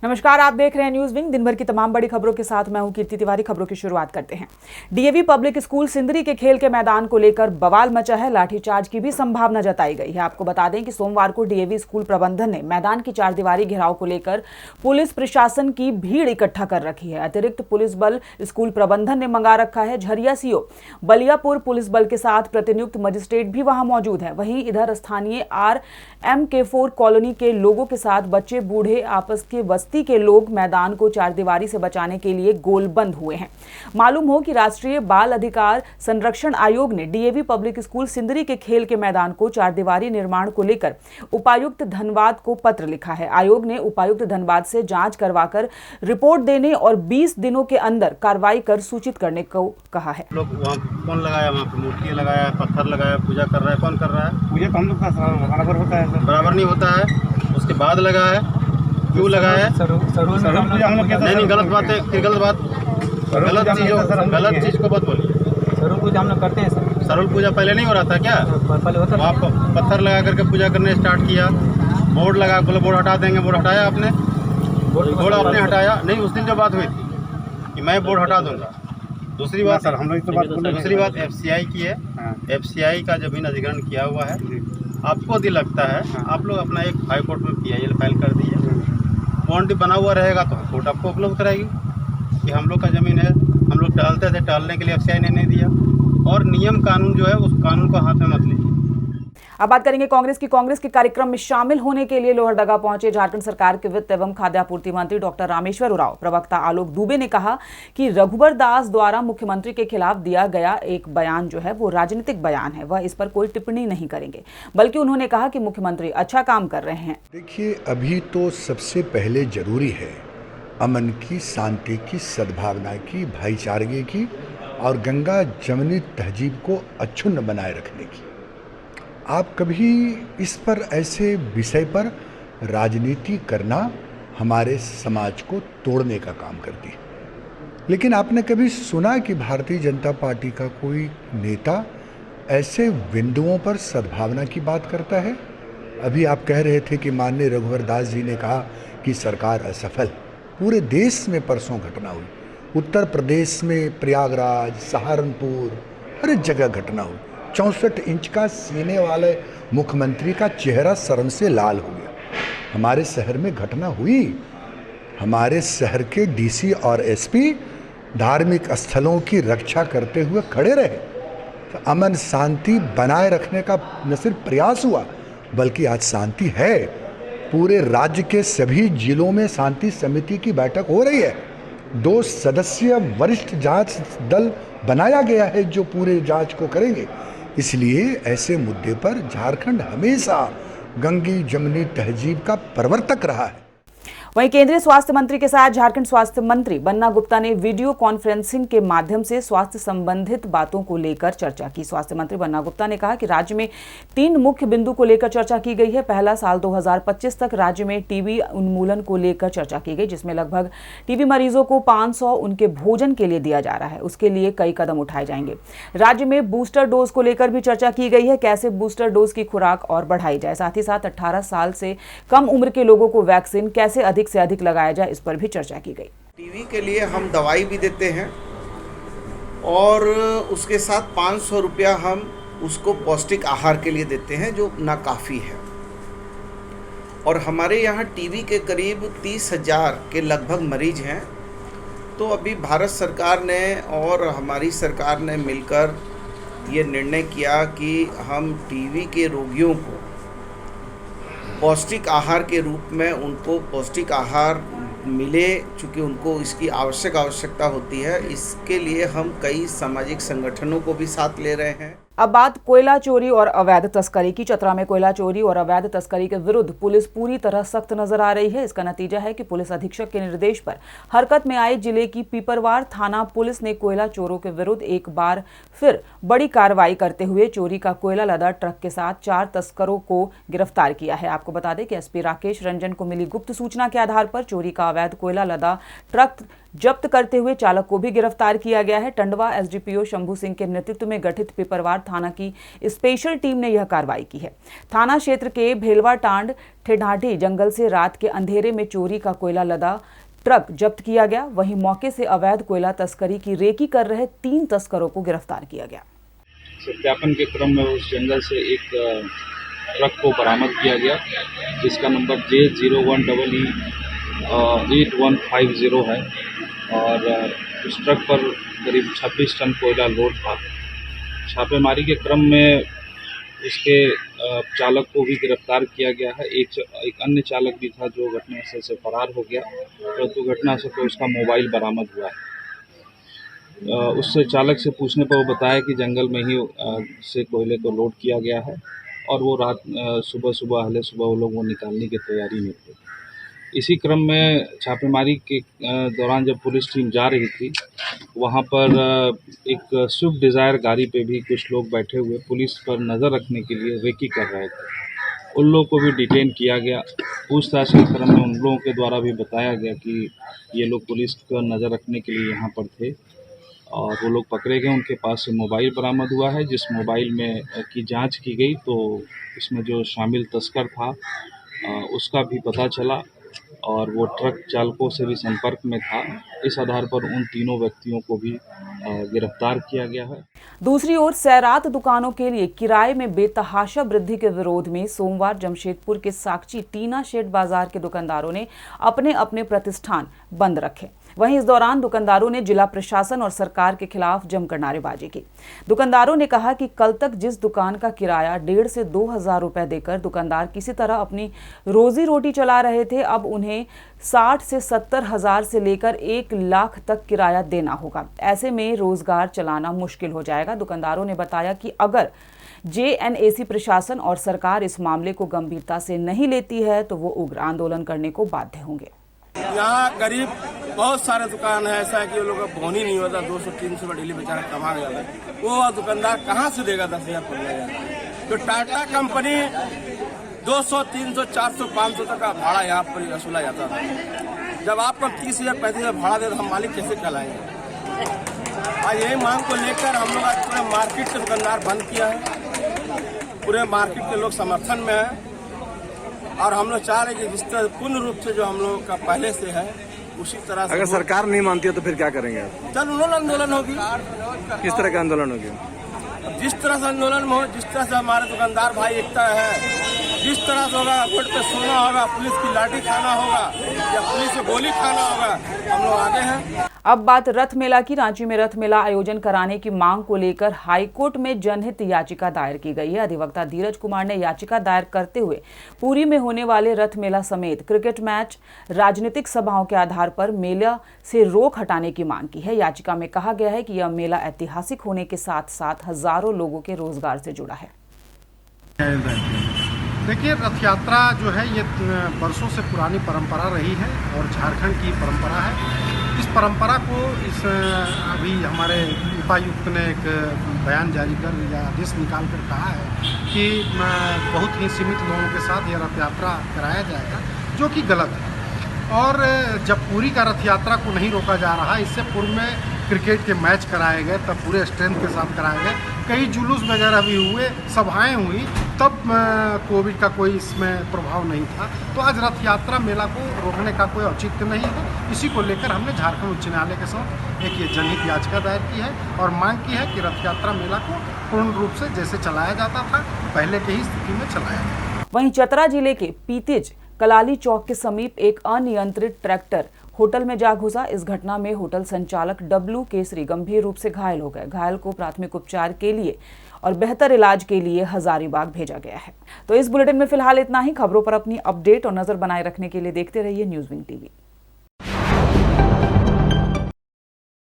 नमस्कार, आप देख रहे हैं न्यूज विंग। दिन भर की तमाम बड़ी खबरों के साथ मैं हूं कीर्ति तिवारी। खबरों की शुरुआत करते हैं। डीएवी पब्लिक स्कूल सिंदरी के खेल के मैदान को लेकर बवाल मचा है। लाठीचार्ज की भी संभावना जताई गई है। आपको बता दें कि सोमवार को डीएवी स्कूल प्रबंधन ने मैदान की चारदीवारी घेराव को लेकर पुलिस प्रशासन की भीड़ इकट्ठा कर रखी है। अतिरिक्त पुलिस बल स्कूल प्रबंधन ने मंगा रखा है। झरिया सीओ बलियापुर पुलिस बल के साथ प्रतिनियुक्त मजिस्ट्रेट भी वहां मौजूद है। वहीं इधर स्थानीय RMK4 कॉलोनी के लोगों के साथ बच्चे बूढ़े आपस के बस्ती के लोग मैदान को चारदीवारी से बचाने के लिए गोलबंद हुए हैं। मालूम हो कि राष्ट्रीय बाल अधिकार संरक्षण आयोग ने डीएवी पब्लिक स्कूल सिंदरी के खेल के मैदान को चारदीवारी निर्माण को लेकर उपायुक्त धनबाद को पत्र लिखा है। आयोग ने उपायुक्त धनबाद से जांच करवाकर रिपोर्ट देने और 20 दिनों के अंदर कार्रवाई कर सूचित करने को कहा है। लोग वहाँ कौन लगाया, वहाँ पे मूर्ति लगाया, पत्थर लगाया, पूजा कर रहा है। कौन कर रहा है? पूजा तो हम लोग का बराबर होता है सर। बराबर नहीं होता है। उसके बाद लगा है, क्यों लगाया है? नहीं, गलत बात है। फिर गलत बात, गलत चीज को मत बोलिए। सरुल पूजा हम लोग करते हैं सर। सरुल पूजा पहले नहीं हो रहा था क्या? पहले होता वहाँ पत्थर लगा करके पूजा करने स्टार्ट किया। बोर्ड लगा, बोले बोर्ड हटा देंगे। बोर्ड हटाया आपने? बोर्ड आपने हटाया नहीं। उस दिन जो बात हुई थी कि मैं बोर्ड हटा दूंगा। दूसरी बात सर, हम लोग तो बात बोले। दूसरी बात FCI की है। FCI का जमीन अधिग्रहण किया हुआ है। आपको यदि लगता है, आप लोग अपना एक हाई कोर्ट में PIL फाइल कर दीजिए। बाउंड्री बना हुआ रहेगा तो कोर्ट आपको उपलब्ध कराएगी कि हम लोग का ज़मीन है, हम लोग टहलते थे, टहलने के लिए FCI ने नहीं दिया। और नियम कानून जो है उस कानून को हाथ में मत लीजिए। अब बात करेंगे कांग्रेस के कार्यक्रम में शामिल होने के लिए लोहरदगा पहुंचे झारखंड सरकार के वित्त एवं खाद्य आपूर्ति मंत्री डॉक्टर रामेश्वर उरांव। प्रवक्ता आलोक दुबे ने कहा कि रघुबर दास द्वारा मुख्यमंत्री के खिलाफ दिया गया एक बयान जो है वो राजनीतिक बयान है। वह इस पर कोई टिप्पणी नहीं करेंगे, बल्कि उन्होंने कहा कि मुख्यमंत्री अच्छा काम कर रहे हैं। देखिए, अभी तो सबसे पहले जरूरी है अमन की, शांति की, सद्भावना की, भाईचारे की और गंगा जमनी तहजीब को अक्षुण्ण बनाए रखने की। आप कभी इस पर, ऐसे विषय पर राजनीति करना हमारे समाज को तोड़ने का काम करती है। लेकिन आपने कभी सुना कि भारतीय जनता पार्टी का कोई नेता ऐसे बिंदुओं पर सद्भावना की बात करता है? अभी आप कह रहे थे कि माननीय रघुवर दास जी ने कहा कि सरकार असफल। पूरे देश में परसों घटना हुई। उत्तर प्रदेश में प्रयागराज, सहारनपुर, हर एक जगह घटना हुई। 64 इंच का सीने वाले मुख्यमंत्री का चेहरा शर्म से लाल हो गया। हमारे शहर में घटना हुई। हमारे शहर के DC और SP धार्मिक स्थलों की रक्षा करते हुए खड़े रहे। तो अमन शांति बनाए रखने का न सिर्फ प्रयास हुआ, बल्कि आज शांति है। पूरे राज्य के सभी जिलों में शांति समिति की बैठक हो रही है। 2 सदस्यीय वरिष्ठ जांच दल बनाया गया है जो पूरे जांच को करेंगे। इसलिए ऐसे मुद्दे पर झारखंड हमेशा गंगी जमनी तहजीब का प्रवर्तक रहा है। वहीं केंद्रीय स्वास्थ्य मंत्री के साथ झारखंड स्वास्थ्य मंत्री बन्ना गुप्ता ने वीडियो कॉन्फ्रेंसिंग के माध्यम से स्वास्थ्य संबंधित बातों को लेकर चर्चा की। स्वास्थ्य मंत्री बन्ना गुप्ता ने कहा कि राज्य में 3 मुख्य बिंदु को लेकर चर्चा की गई है। पहला, साल 2025 तक राज्य में टीबी उन्मूलन को लेकर चर्चा की गई, जिसमें लगभग टीबी मरीजों को 500 उनके भोजन के लिए दिया जा रहा है। उसके लिए कई कदम उठाए जाएंगे। राज्य में बूस्टर डोज को लेकर भी चर्चा की गई है, कैसे बूस्टर डोज की खुराक और बढ़ाई जाए। साथ ही साथ 18 साल से कम उम्र के लोगों को वैक्सीन कैसे अधिक से अधिक लगाया जाए, इस पर भी चर्चा की गई। टीबी के लिए हम दवाई भी देते हैं और उसके साथ 500 रुपया हम उसको पौष्टिक आहार के लिए देते हैं, जो ना काफ़ी है। और हमारे यहाँ टीबी के करीब 30,000 के लगभग मरीज हैं। तो अभी भारत सरकार ने और हमारी सरकार ने मिलकर ये निर्णय किया कि हम टीबी के रोगियों को पौष्टिक आहार के रूप में उनको पौष्टिक आहार मिले, चूँकि उनको इसकी आवश्यकता होती है। इसके लिए हम कई सामाजिक संगठनों को भी साथ ले रहे हैं। अब बात कोयला चोरी और अवैध तस्करी की। चतरा में कोयला चोरी और अवैध तस्करी के विरुद्ध पुलिस पूरी तरह सख्त नजर आ रही है। इसका नतीजा है कि पुलिस अधीक्षक के निर्देश पर हरकत में आए जिले की पीपरवार थाना पुलिस ने कोयला चोरों के विरुद्ध एक बार फिर बड़ी कार्रवाई करते हुए चोरी का कोयला लदा ट्रक के साथ 4 तस्करों को गिरफ्तार किया है। आपको बता दें कि SP राकेश रंजन को मिली गुप्त सूचना के आधार पर चोरी का अवैध कोयला लदा ट्रक जब्त करते हुए चालक को भी गिरफ्तार किया गया है। टंडवा एसडीपीओ शंभू सिंह के नेतृत्व में गठित पिपरवार थाना की स्पेशल टीम ने यह कार्रवाई की है। थाना क्षेत्र के भेलवाटांड ठेढाढ़ी जंगल से रात के अंधेरे में चोरी का कोयला लदा ट्रक जब्त किया गया। वहीं मौके से अवैध कोयला तस्करी की रेकी कर रहे 3 तस्करों को गिरफ्तार किया गया। सत्यापन के क्रम में उस जंगल से एक ट्रक को बरामद किया गया जिसका नंबर J01EE8150 है और उस ट्रक पर करीब 26 टन कोयला लोड था। छापेमारी के क्रम में इसके चालक को भी गिरफ्तार किया गया है। एक अन्य चालक भी था जो घटनास्थल से फरार हो गया, परंतु घटनास्थल पर उसका मोबाइल बरामद हुआ है। उससे चालक से पूछने पर वो बताया कि जंगल में ही से कोयले को लोड किया गया है और वो रात सुबह वो लोग वो निकालने की तैयारी में थे। इसी क्रम में छापेमारी के दौरान जब पुलिस टीम जा रही थी, वहाँ पर एक स्विफ्ट डिज़ायर गाड़ी पे भी कुछ लोग बैठे हुए पुलिस पर नज़र रखने के लिए रेकी कर रहे थे। उन लोगों को भी डिटेन किया गया। पूछताछ के क्रम में उन लोगों के द्वारा भी बताया गया कि ये लोग पुलिस पर नज़र रखने के लिए यहाँ पर थे और वो लोग पकड़े गए। उनके पास से मोबाइल बरामद हुआ है, जिस मोबाइल में की जांच की गई तो इसमें जो शामिल तस्कर था उसका भी पता चला और वो ट्रक चालकों से भी संपर्क में था। इस आधार पर उन तीनों व्यक्तियों को भी गिरफ्तार किया गया है। दूसरी ओर सैरात दुकानों के लिए किराए में बेतहाशा वृद्धि के विरोध में सोमवार जमशेदपुर के साकची टीना शेड बाजार के दुकानदारों ने अपने अपने प्रतिष्ठान बंद रखे। वहीं इस दौरान दुकानदारों ने जिला प्रशासन और सरकार के खिलाफ जमकर नारेबाजी की। दुकानदारों ने कहा कि कल तक जिस दुकान का किराया 1,500 से 2,000 रुपए देकर दुकानदार किसी तरह अपनी रोजी रोटी चला रहे थे, अब उन्हें 60 से 70 हजार से लेकर 1 लाख तक किराया देना होगा। ऐसे में रोजगार चलाना मुश्किल हो जाएगा। दुकानदारों ने बताया कि अगर JNAC प्रशासन और सरकार इस मामले को गंभीरता से नहीं लेती है तो वो उग्र आंदोलन करने को बाध्य होंगे। यहाँ गरीब बहुत सारे दुकान है, ऐसा है कि वो लोग का भोन ही नहीं होता। 200-300 का डेली बेचारा कमा जाता है, वो दुकानदार कहाँ से देगा 10,000-15,000। तो टाटा कंपनी 200, 300, 400, 500 तक का भाड़ा यहाँ पर वसूला जाता था। जब आपको 30,000-35,000 भाड़ा दे तो हम मालिक कैसे चलाएंगे। आज यही मांग को लेकर हम लोग आज पूरे मार्केट के दुकानदार बंद किया है। पूरे मार्केट के लोग समर्थन में है और हम लोग चाह रहे हैं कि जिस तरह पूर्ण रूप से जो हम लोग का पहले से है उसी तरह से। अगर सरकार नहीं मानती है तो फिर क्या करेंगे आप? जन आंदोलन होगी। किस तरह का आंदोलन होगी? जिस तरह से आंदोलन हो, जिस तरह से हमारे दुकानदार भाई एकता है, जिस तरह से होगा, रोड पे सोना होगा, पुलिस की लाठी खाना होगा या पुलिस से गोली खाना होगा, हम लोग आगे हैं। अब बात रथ मेला की। रांची में रथ मेला आयोजन कराने की मांग को लेकर हाईकोर्ट में जनहित याचिका दायर की गई है। अधिवक्ता धीरज कुमार ने याचिका दायर करते हुए पुरी में होने वाले रथ मेला समेत क्रिकेट मैच, राजनीतिक सभाओं के आधार पर मेला से रोक हटाने की मांग की है। याचिका में कहा गया है कि यह मेला ऐतिहासिक होने के साथ साथ हजारों लोगों के रोजगार से जुड़ा है। देखिए, रथ यात्रा जो है ये वर्षों से पुरानी परंपरा रही है और झारखंड की परंपरा है। इस परंपरा को अभी हमारे उपायुक्त ने एक बयान जारी कर या आदेश निकाल कर कहा है कि बहुत ही सीमित लोगों के साथ ये रथ यात्रा कराया जाएगा, जो कि गलत है। और जब पूरी का रथ यात्रा को नहीं रोका जा रहा, इससे पूर्व में क्रिकेट के मैच कराए गए, तब पूरे स्ट्रेंथ के साथ कराए गए, कई जुलूस वगैरह भी हुए, सभाएं हुई, तब कोविड का कोई इसमें प्रभाव नहीं था। तो आज रथ यात्रा मेला को रोकने का कोई औचित्य नहीं है। इसी को लेकर हमने झारखंड उच्च न्यायालय के साथ एक ये जनहित याचिका दायर की है और मांग की है कि रथ यात्रा मेला को पूर्ण रूप से जैसे चलाया जाता था पहले की ही स्थिति में चलाया जाए। वहीं चतरा जिले के पीतिज कलाली चौक के समीप एक अनियंत्रित ट्रैक्टर होटल में जा घुसा। इस घटना में होटल संचालक डब्लू केसरी गंभीर रूप से घायल हो गए। घायल को प्राथमिक उपचार के लिए और बेहतर इलाज के लिए हजारीबाग भेजा गया है। तो इस बुलेटिन में फिलहाल इतना ही। खबरों पर अपनी अपडेट और नजर बनाए रखने के लिए देखते रहिए न्यूज़ विंग टीवी।